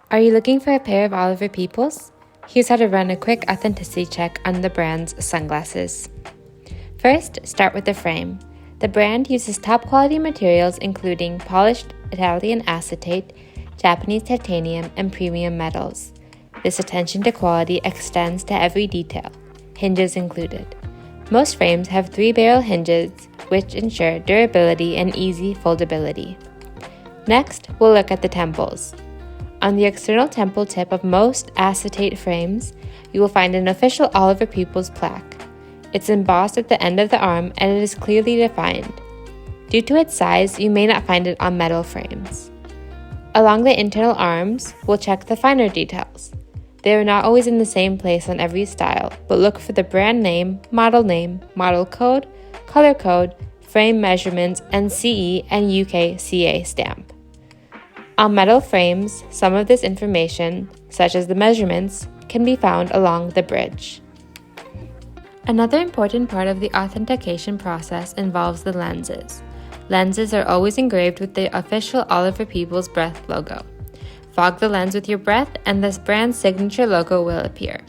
Are you looking for a pair of Oliver Peoples? Here's how to run a quick authenticity check on the brand's sunglasses. First, start with the frame. The brand uses top quality materials including polished Italian acetate, Japanese titanium, and premium metals. This attention to quality extends to every detail, hinges included. Most frames have 3-barrel hinges, which ensure durability and easy foldability. Next, we'll look at the temples. On the external temple tip of most acetate frames, you will find an official Oliver Peoples plaque. It's embossed at the end of the arm and it is clearly defined. Due to its size, you may not find it on metal frames. Along the internal arms, we'll check the finer details. They are not always in the same place on every style, but look for the brand name, model code, color code, frame measurements, and CE and UK CA stamp. On metal frames, some of this information, such as the measurements, can be found along the bridge. Another important part of the authentication process involves the lenses. Lenses are always engraved with the official Oliver Peoples Breath logo. Fog the lens with your breath and this brand's signature logo will appear.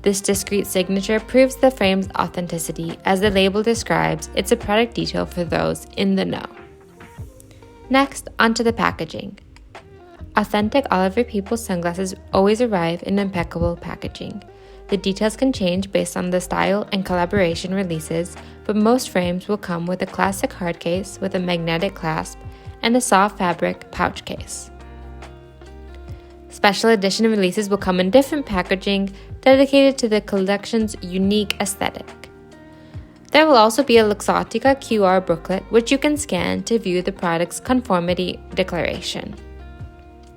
This discreet signature proves the frame's authenticity. As the label describes, it's a product detail for those in the know. Next, onto the packaging. Authentic Oliver Peoples sunglasses always arrive in impeccable packaging. The details can change based on the style and collaboration releases, but most frames will come with a classic hard case with a magnetic clasp and a soft fabric pouch case. Special edition releases will come in different packaging dedicated to the collection's unique aesthetic. There will also be a Luxottica QR booklet which you can scan to view the product's conformity declaration.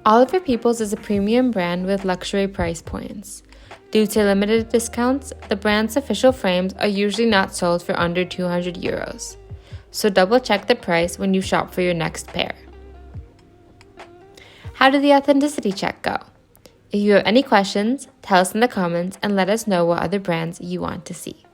Oliver Peoples is a premium brand with luxury price points. Due to limited discounts, the brand's official frames are usually not sold for under €200, so double check the price when you shop for your next pair. How did the authenticity check go? If you have any questions, tell us in the comments and let us know what other brands you want to see.